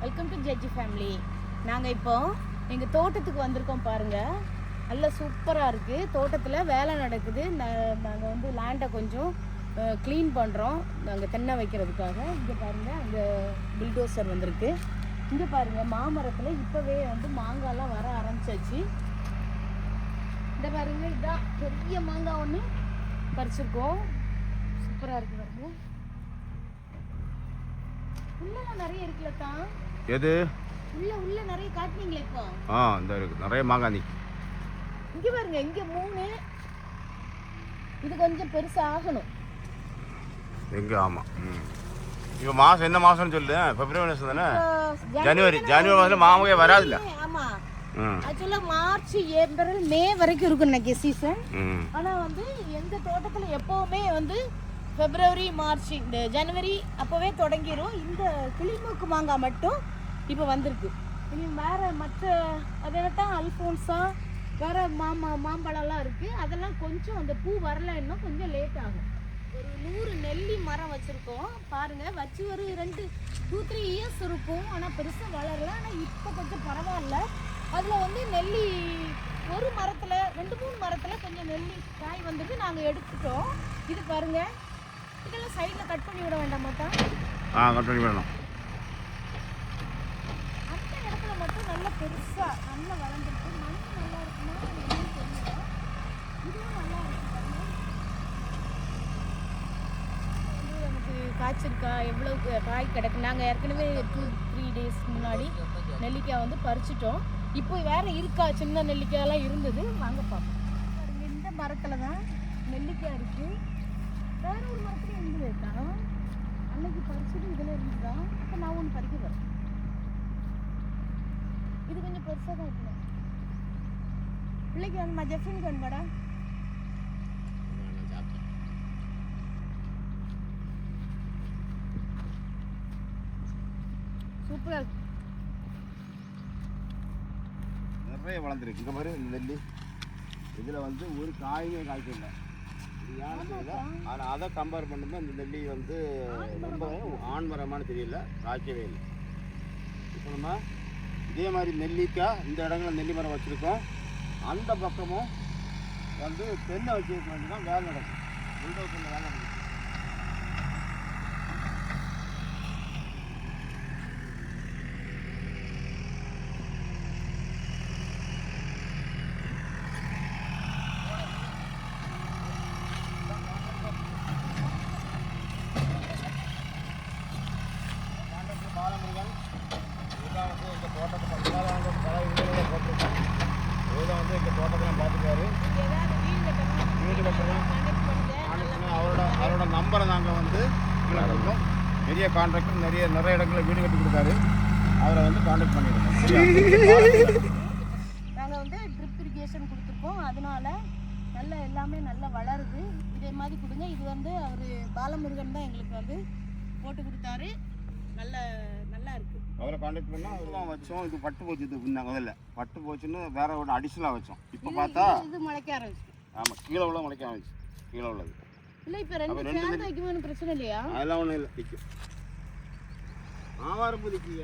Welcome to judge family. நாங்கள் இப்போ எங்கள் தோட்டத்துக்கு வந்திருக்கோம் பாருங்கள். நல்லா சூப்பராக இருக்குது. தோட்டத்தில் வேலை நடக்குது. நாங்கள் வந்து லேண்டை கொஞ்சம் க்ளீன் பண்ணுறோம். நாங்கள் தென்னை வைக்கிறதுக்காக. இங்கே பாருங்கள், அங்கே பில்டோசர் வந்திருக்கு. இங்கே பாருங்கள், மாமரத்தில் இப்போவே வந்து மாங்காய்லாம் வர ஆரம்பிச்சாச்சு. இந்த பாருங்கள், இதுதான் பெரிய மாங்காய் ஒன்று பறிச்சிருக்கோம். சூப்பராக இருக்குது பாருங்க. உள்ளலாம் நிறைய இருக்குல்ல தான். எது உள்ள நிறைய காட்டுனீங்களே இப்போ. இந்த இருக்கு நிறைய மாங்காய். இங்க பாருங்க, இங்க 3. இது கொஞ்சம் பெருசா ஆகணும். எங்க? ஆமா. இப்போ மாசம் என்ன மாசம்னு சொல்லு. பிப்ரவரி மாசம் தானே? ஜனவரி மாசத்துல மாங்காய் வராதுல்ல. ஆமா. ஆக்சுவலா மார்ச், ஏப்ரல், மே வரைக்கும் இருக்கும் நினைக்க சீசன். ஆனா வந்து எங்க தோட்டத்துல எப்பவுமே வந்து பிப்ரவரி, மார்ச், இந்த ஜனவரி அப்போவே தொடங்கிடும். இந்த கிளிமூக்கு மாங்காய் மட்டும் இப்போ வந்திருக்கு. இனி வேறு மற்ற அதெல்லாம் அல்ஃபோன்ஸா வேறு மாம்பழம்லாம் இருக்குது. அதெல்லாம் கொஞ்சம் அந்த பூ வரல, இன்னும் கொஞ்சம் லேட் ஆகும். ஒரு 100 நெல்லி மரம் வச்சுருக்கோம் பாருங்கள். வச்சு ஒரு 2-3 இயர்ஸ் இருக்கும். ஆனால் பெருசாக வளரல. ஆனால் இப்போ கொஞ்சம் பரவாயில்ல. அதில் வந்து நெல்லி ஒரு மரத்தில் 2-3 மரத்தில் கொஞ்சம் நெல்லி காய் வந்துட்டு நாங்கள் எடுத்துட்டோம். இது பாருங்கள், இதெல்லாம் சைடில் கட் பண்ணி விட வேண்டாம் மாட்டா? கட் பண்ணி விடணும். அந்த இடத்துல மட்டும் நல்லா பெருசாக நல்லா வளர்ந்துருக்கு. மண் நல்லா இருக்குன்னா தெரியல. இதுவும் நல்லா இருக்கு. இது நமக்கு காய்ச்சிருக்கா, எவ்வளோ காய் கிடக்கு. நாங்கள் ஏற்கனவே 2-3 டேஸ் முன்னாடி நெல்லிக்காய் வந்து பறிச்சிட்டோம். இப்போ வேறு இருக்கா, சின்ன நெல்லிக்காயெல்லாம் இருந்தது. வாங்க பார்ப்போம். இந்த மரத்தில் தான் நெல்லிக்காய் இருக்குது. வேற ஒரு மரத்துல இருந்து வைத்தான். அன்னைக்கு பறிச்சுட்டு இதில் இருந்துதான். இப்போ நான் ஒன்று பறிக்க வரேன். இது கொஞ்சம் பெருசாக தான் இருக்கு. பிள்ளைக்கு வந்து ஜெஃபின் கண்பாடா. சூப்பராக இருக்கு. நிறைய வளர்ந்துருக்கு. இங்கே மாதிரி நெல்லி இதில் வந்து ஒரு காயுமே காய்க்கல. ஆனால் அதை கம்பேர் பண்ணும்போது இந்த நெல்லி வந்து ரொம்ப ஆண் மரமானு தெரியல, காய்க்கவே இல்லை. இப்போ நம்ம இதே மாதிரி நெல்லிக்காய் இந்த இடங்களில் நெல்லி மரம் வச்சுருக்கோம். அந்த பக்கமும் வந்து தென்னை வச்சுருக்க வேண்டி தான் வேலை நடக்கும். புல்டோசரில் வேலை நடக்கும். அவரோட நம்பரை நாங்கள் வந்து கொடுப்போம். பெரிய கான்ட்ராக்டர் நிறைய இடங்களில் வீடு கட்டி கொடுத்தாரு. அவரை வந்து கான்டாக்ட் பண்ணிடுவோம். நாங்கள் வந்து ட்ரிப் இரிகேஷன் கொடுத்துருக்கோம். அதனால நல்லா எல்லாமே நல்லா வளருது. இதே மாதிரி கொடுங்க. இது வந்து அவர் பாலமுருகன் தான் எங்களுக்கு வந்து போட்டு கொடுத்தாரு. நல்லா இருக்குது. அவரை கான்டாக்ட் பண்ணால் அவர்தான் வச்சோம். இது பட்டு போச்சு. இது முதல்ல பட்டு போச்சுன்னு வேற ஒன்று அடிஷனலாக வச்சோம். இப்போ பார்த்தா இது முளைக்க ஆரம்பிச்சு. ஆமாம், கீழே உள்ள முளைக்க ஆரம்பிச்சு. கீழே உள்ளது இல்லை. இப்போ 2 சேர்ந்து வைக்கும்போது பிரச்சனை இல்லையா? அதெல்லாம் ஒன்றும் இல்லை. நிற்கும். ஆவாரம் புதுக்கு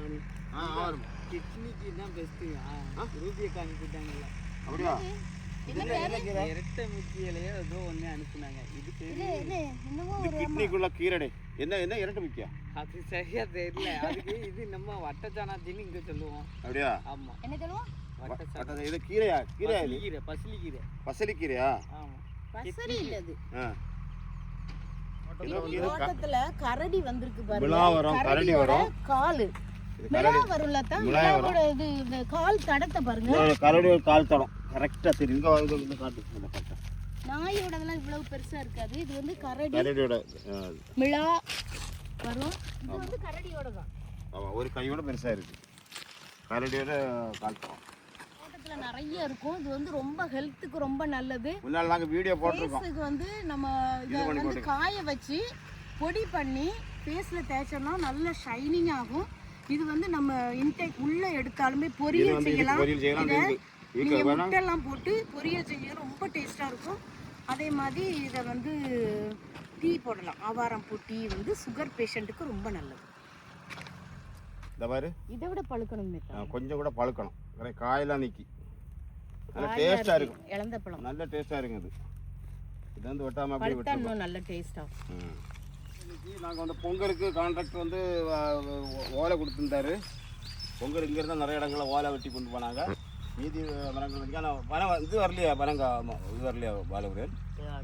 ஆவாரம் கிட்னிக்கு தான் பெஸ்ட்டு. ரூபியை காமிக்கிட்டாங்கல்ல. அப்படியா? இரட்டை முக்கியிலையோ ஏதோ ஒன்று அனுப்புனாங்க. இதுக்கு கிட்னிக்குள்ள கீரடை என்ன இரட்டை முக்கியா? அது சரியா தெரியல. அதுக்கு இது நம்ம வட்டச்சானாத்தின்னு இங்கே சொல்லுவோம். அப்படியா? ஆமாம். என்ன சொல்லுவோம்? வட்டச்சானா. இது கீரையா? பசலிக்கீரையா? ஆமாம். பசலி இல்லை அது. இது தோட்டத்துல கரடி வந்திருக்கு பாருங்க. விழா வரும், கரடி வரும். கால் விழா வரும்ல தான். விழாவோட இது இந்த கால் தடத்தை பாருங்க. கரடியோட கால் தடம் கரெக்டா தெரியும். இங்க வந்து இந்த காட்டு கரெக்டா. நாயோடதெல்லாம் இவ்வளவு பெருசா இருக்காது. இது வந்து கரடியோட விழா வரும். இது வந்து கரடியோட தான். ஆமா, ஒரு கையோட பெருசா இருக்கு. கரடியோட கால் தடம் தோட்டத்துல நிறைய இருக்கும். இது வந்து ரொம்ப ஹெல்த்துக்கு ரொம்ப நல்லது. முன்னால நாங்க வீடியோ போட்டுருக்கோம். இதுக்கு வந்து நம்ம இத வந்து காய வச்சு பொடி பண்ணி ஃபேஸ்ல தேய்ச்சோம்னா நல்ல ஷைனிங் ஆகும். இது வந்து நம்ம இன்டேக் உள்ள எடுத்தாலுமே பொரியல் செய்யலாம். நீங்க முட்டைலாம் போட்டு பொரியல் செய்ய ரொம்ப டேஸ்டா இருக்கும். அதே மாதிரி இதை வந்து டீ போடலாம். ஆவாரம் பூ டீ வந்து சுகர் பேஷண்ட்டுக்கு ரொம்ப நல்லது. இந்த பாரு இதை விட பழுக்கணும் கொஞ்சம் கூட பழுக்கணும். காயெல்லாம் நிற்கி நல்ல டேஸ்ட்டாக இருக்கும். இழந்த பழம் நல்ல டேஸ்ட்டாக இருக்கும். இது வந்து வெட்டாமல் அப்படியே விட்டுருக்கோம். நல்ல டேஸ்ட்டாக. இன்னைக்கு நாங்கள் வந்து பொங்கலுக்கு கான்ட்ராக்ட் வந்து ஓலை கொடுத்துருந்தாரு. பொங்கல் இங்கே இருந்தால் நிறைய இடங்களில் ஓலை வெட்டி கொண்டு போனாங்க. மீதி மரங்கள் வந்து ஆனால் பனம் இது வரலையா? பனங்காய் இது வரலையா பாலகுரன்?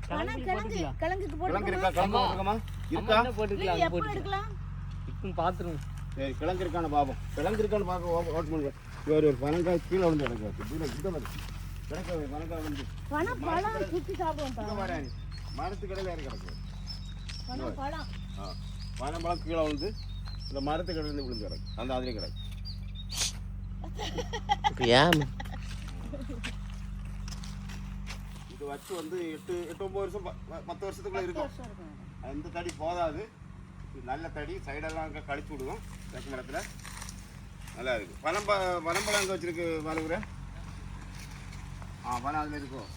கிழங்கு இருக்கா? கிழங்கு போட்டுருக்கோமா? இருக்கா? பார்த்துருவோம். சரி, கிழங்கு இருக்கான்னு பார்ப்போம். கிழங்கு இருக்கான்னு பார்க்க ஓட் பண்ணுங்க. ஒரு பனங்காய் கீழே வந்து கிடக்கு. கிடக்கு பனங்காய் வந்து மரத்துக்கு இடையில இறங்கி கிடக்கு. பனம்பழம் கீழே வந்து இந்த மரத்துக்கு இடையில விழுந்து கிடக்கு. அந்த அதுலேயும் கிடக்கு. இது வச்சு வந்து 8-9 வருஷம் 10 வருஷத்துக்குள்ள இருக்கும். இந்த தடி போதாது. நல்ல தடி சைடெல்லாம் அங்கே கழிச்சு விடுவோம். தெற்கு மரத்தில் நல்லா இருக்குது. பனம்பழம் அங்கே வச்சுருக்கு பாலுகுற. பனம் அதில் இருக்கும்.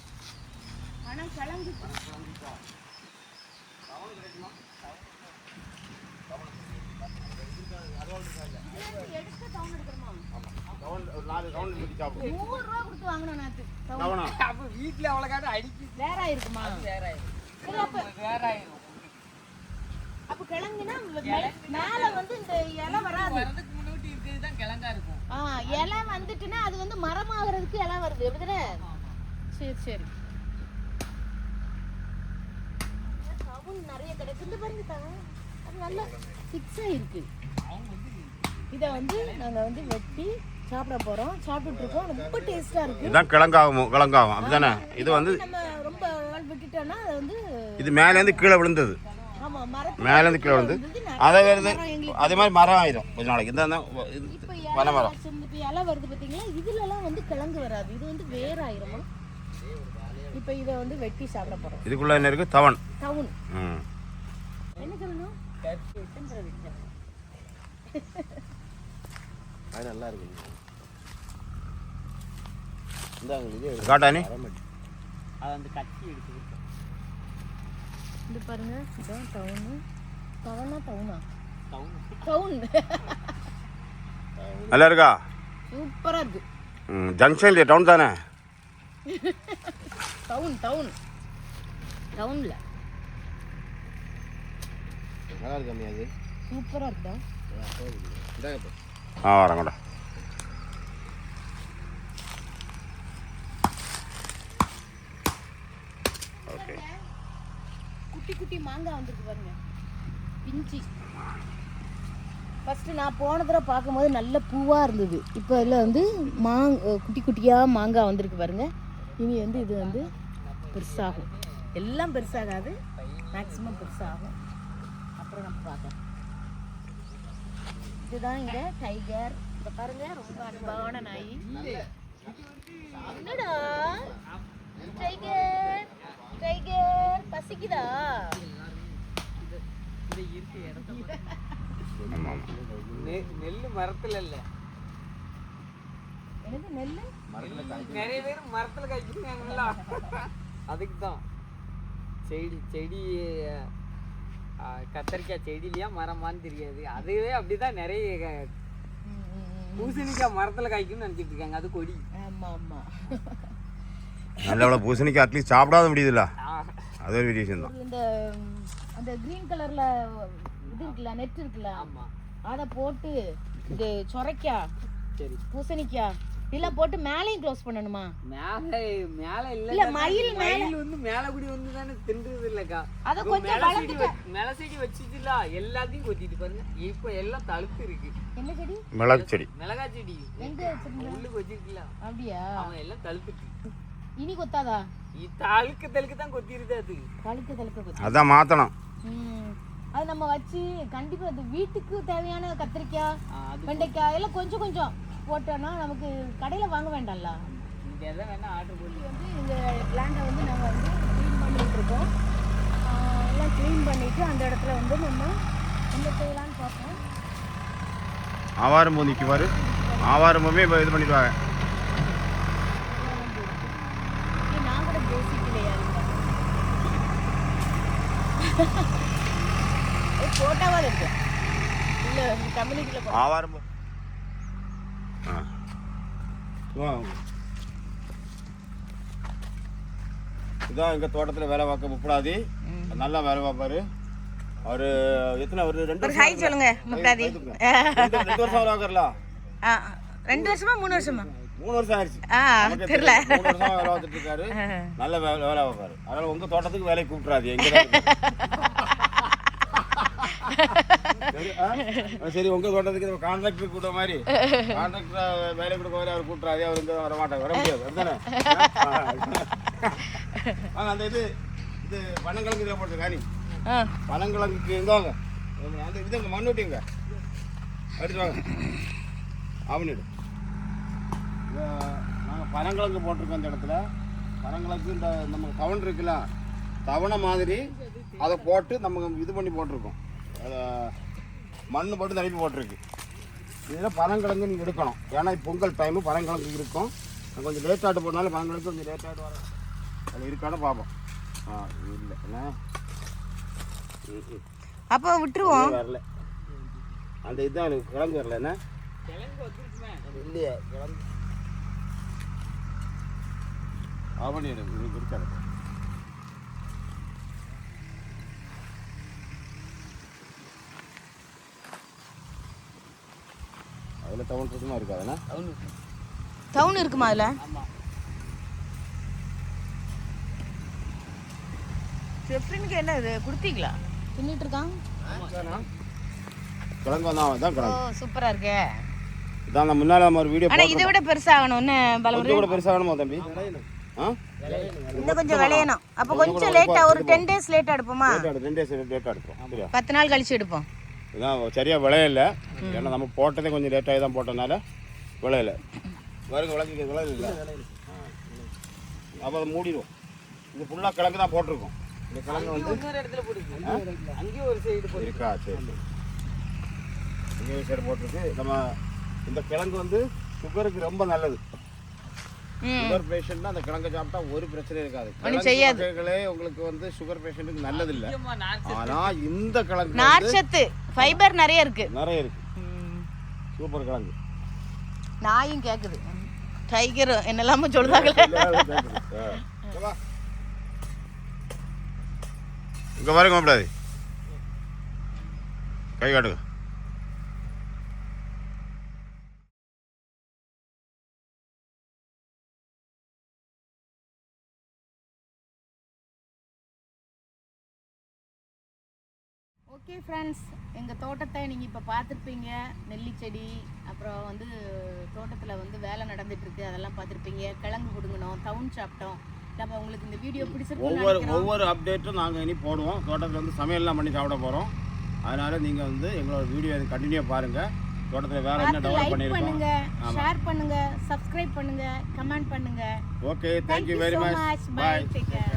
வீட்டுல அவ்வளவு அடிச்சு வேற இருக்குமா? அப்ப கிழங்குனா மேல வந்து இந்த இலை வராது. வரதுக்கு முன்னாடி இருக்கிறதுதான் கிழங்கா இருக்கும். இலை வந்துட்டுனா அது வந்து மரமாகிறதுக்கு இலை வருது. எப்படிதானே? சரி சரி. டவுன் நிறைய கிடைக்குது பாருங்க. அது நல்லா ஃபிக்ஸா இருக்கு. இதை வந்து நாங்க வந்து வெட்டி சாப்பிட போறோம். சாப்பிட்டுட்டு இருக்கோம். ரொம்ப டேஸ்டா இருக்கு. இதான் கிழங்காகும் அப்படிதானே? இது வந்து நம்ம ரொம்ப நாள் விட்டுட்டோம்னா அது வந்து இது மேல இருந்து கீழே விழுந்தது. ஆமா, மரத்துல மேல இருந்து கீழே விழுந்து அதை வருது. அதே மாதிரி மரம் ஆயிடும் கொஞ்ச நாளைக்கு. இந்த பனை மரம் இப்ப இலை வருது பாத்தீங்களா? இதுல எல்லாம் வந்து கிழங்கு வராது. இது வந்து வேற ஆயிருமா. இப்ப இத வந்து வெட்டி சாப்பிட போறோம். இதுக்குள்ள என்ன இருக்கு? தவன். என்ன சொல்லணும்? அது நல்லா இருக்கு. காட்டானி அது அந்த கட்டி எடுத்து இது பாருங்க. இதான் டவுன். டவுனா? டவுன். நல்லா இருக்கா? சூப்பரா இருக்கு. ஜங்ஷன்ல டவுன் தானே? டவுன்ல நல்லா இருக்கு. அது சூப்பரா இருக்குடா. வரங்கடா. ஓகே. குட்டி குட்டி மாங்காய் வந்திருக்கு பாருங்க. பிஞ்சி. ஃபர்ஸ்ட் நான் போன தடவை பார்க்கும்போது நல்ல பூவா இருந்தது. இப்போ இதில் வந்து குட்டி குட்டியாக மாங்காய் வந்திருக்கு பாருங்க. இனி வந்து இது வந்து பெருசாகும். எல்லாம் பெருசாகாது, மேக்ஸிமம் பெருசாகும். அப்புறம் நம்ம பார்க்கலாம். இதுதான் இங்க டைகர். இங்க பாருங்க, ரொம்ப அன்பான நாய். என்னடா டைகர்? டைகர் பசிக்குதா? நெல்லு மரத்துல இல்ல. என்னது நெல்லு? நிறைய பேர் மரத்துல காய்க்குறாங்கல்ல, அதுக்கு தான். செடி கத்தரிக்காய் செடியிலையா மரமான்னு தெரியாது. அதுவே அப்படிதான். நிறைய பூசணிக்காய் மரத்துல காய்க்கும்னு நினைச்சிட்டு இருக்காங்க. அது கொடி. ஆமா ஆமா. நல்ல பூசணிக்காய் அட்லீஸ்ட் சாப்பிடாத முடியுதுல்ல, அது ஒரு விஷயம் தான். இந்த அந்த கிரீன் கலர்ல இது இருக்குல்ல, நெட் இருக்குல்ல, ஆமா, அதை போட்டு இது சொரைக்காய், சரி, பூசணிக்காய் இதெல்லாம் போட்டு மேலையும் க்ளோஸ் பண்ணணுமா? மேல இல்ல, மயில் வந்து மேல கூடி வந்து தானே தின்றது இல்லக்கா. அத கொஞ்சம் வளர்த்துட்டு மேல செடி வச்சிட்டுல எல்லாத்தையும் கொத்திட்டு பாருங்க. இப்ப எல்லாம் தழுத்து இருக்கு. என்ன செடி? மிளகாய் செடி. மிளகாய் செடி எங்க வச்சிருக்கீங்க? உள்ளுக்கு வச்சிருக்கீங்களா? அப்படியா? அவன் எல்லாம் தழுத்துட்டு. இனி கொத்தாதா? தழுக்கு தான் கொத்திருது. அது தழுக்கு கொத்தி அதான் மாத்தணும். அது நம்ம வச்சு கண்டிப்பா அது வீட்டுக்கு தேவையான கத்திரிக்காய், வெண்டைக்காய் எல்லாம் கொஞ்சம் கொஞ்சம் போட்டோம்னா நமக்கு கடையில வாங்க வேண்டாம்ல. இங்க எதை வேணா ஆர்டர் பண்ணி வந்து இந்த பிளான்ட்டை வந்து நம்ம வந்து க்ளீன் பண்ணிட்டு இருக்கோம். எல்லாம் க்ளீன் பண்ணிட்டு அந்த இடத்துல வந்து நம்ம என்ன செய்யலாம்னு பார்ப்போம். ஆவாரம் பூ நிற்குவாரு. ஆவாரம் பூமே இப்போ இது பண்ணிடுவாங்க. நான் கூட பேசிக்கலையா போட்டாவா இருக்கு. இல்லை கம்யூனிட்டியில் ஆவாரம் பூ ஆ வாங்க. இதான் எங்கள் தோட்டத்தில் வேலை பார்க்க முப்படாதி நல்லா வேலை பார்ப்பாரு அவர். எத்தனை ஒரு 2 ஒரு ஹாய் சொல்லுங்க முப்டாதி. 2 வருஷம் வேலை பார்க்கறல. 2 வருஷமா 3 வருஷமா? 3 வருஷம் ஆயிடுச்சு. தெரியல. 3 வருஷமா வேலை பார்த்துட்டு இருக்காரு. நல்ல வேலை பார்ப்பாரு. அதனால உங்க தோட்டத்துக்கு வேலையை கூப்பிட்றாது எங்க. சரி உங்க தோட்டத்துக்கு கான்ட்ராக்டர் கூட்ட மாதிரி கான்ட்ராக்டர் வேலை கொடுக்க மாதிரி அவர் கூட்டுறாரு. அவர் இங்க வர மாட்டார், வர முடியாது. அதுதானே அந்த இது பனங்கிழங்கு இதில் போட்டு காணி பனங்கிழங்குக்கு இங்கே வாங்க. அந்த இது இங்கே மண் விட்டுங்க எடுத்து வாங்க. அவனிடு நாங்கள் பனங்கிழங்கு போட்டிருக்கோம் இந்த இடத்துல. பனங்கிழங்கு இந்த நம்ம கவன் இருக்குல்ல, தவணை மாதிரி அதை போட்டு நம்ம இது பண்ணி போட்டிருக்கோம். அதை மண் போட்டு தனிப்பி போட்டிருக்கு. இதில் பனங்கிழங்கு நீங்கள் எடுக்கணும். ஏன்னா பொங்கல் டைமு பனங்கிழங்கு இருக்கும். கொஞ்சம் லேட்டாட்டு போனாலும் பனங்கிழங்கு கொஞ்சம் லேட்டாட்டு வர அதில் இருக்கான்னு பார்ப்போம். இல்லை என்ன அப்போ விட்டுருவோம். வரல அந்த இதுதான் எனக்கு கிழங்கு வரல. என்ன இல்லையா கிழங்கு அவனிடு இருக்காது. அதில் டவுன் இருக்குமா இருக்காதுண்ணா? டவுன் இருக்குமா அதில்? செஃப்ரினுக்கு என்ன இது கொடுத்தீங்களா? தின்னுட்டு இருக்கான். கிழங்கு தான் கிழங்கு. சூப்பரா இருக்கே. இதான் நான் முன்னால நம்ம ஒரு வீடியோ ஆனா இதை விட பெருசாகணும். என்ன பலவரம் கூட பெருசாகணுமா தம்பி? இன்னும் கொஞ்சம் விளையணும். அப்போ கொஞ்சம் லேட்டா ஒரு 10 days லேட்டா எடுப்போமா? 2 days லேட்டா எடுப்போம். சரியா? 10 நாள் கழிச்சு எடுப்போம். இதான் சரியா விளையல. ஏன்னா நம்ம போட்டதே கொஞ்சம் லேட்டாகி தான் போட்டனால விளையல. வருங்க விளைஞ்சிக்க விளையல. அப்போ அதை மூடிடுவோம். இது ஃபுல்லாக கிழங்கு தான் போட்டிருக்கோம். இந்த கிழங்கு வந்து இன்னொரு இடத்துல போட்டுருக்கு. அங்கேயும் ஒரு சைடு போட்டு இருக்கா? சரி இங்கே ஒரு சைடு போட்டிருக்கு. நம்ம இந்த கிழங்கு வந்து சுகருக்கு ரொம்ப நல்லது. சுகர் பேஷண்ட்னா அந்த கிழங்கு சாப்பிட்டா ஒரு பிரச்சனையும் இருக்காது. கிழங்குகளே உங்களுக்கு வந்து சுகர் பேஷண்ட்டுக்கு நல்லது இல்லை. ஆனா இந்த கிழங்கு நார்ச்சத்து ஃபைபர் நிறைய இருக்கு. நிறைய இருக்கு. சூப்பர் கிழங்கு. நாயும் கேக்குது, டைகர் என்னெல்லாம சொல்றாங்களே. இங்க பாருங்க மாப்பிடாது, கை காட்டுங்க. ஓகே ஃப்ரெண்ட்ஸ், எங்கள் தோட்டத்தை நீங்கள் இப்போ பார்த்துருப்பீங்க. நெல்லி செடி, அப்புறம் வந்து தோட்டத்தில் வந்து வேலை நடந்துகிட்ருக்கு, அதெல்லாம் பார்த்துருப்பீங்க. கிழங்கு கொடுங்கணும், டவுன் சாப்பிட்டோம். நம்ம உங்களுக்கு இந்த வீடியோ பிடிச்சிருக்கு. ஒவ்வொரு அப்டேட்டும் நாங்கள் இனி போடுவோம். தோட்டத்தில் வந்து சமையல்லாம் பண்ணி சாப்பிட போகிறோம். அதனால் நீங்கள் வந்து எங்களோட வீடியோ கண்டினியூ பாருங்கள். தோட்டத்தில் வேறு என்ன டெவலப் பண்ணியிருக்கோம். பண்ணுங்கள், ஷேர் பண்ணுங்கள், சப்ஸ்கிரைப் பண்ணுங்கள், கமெண்ட் பண்ணுங்கள். Okay, thank you very much. Bye, take care.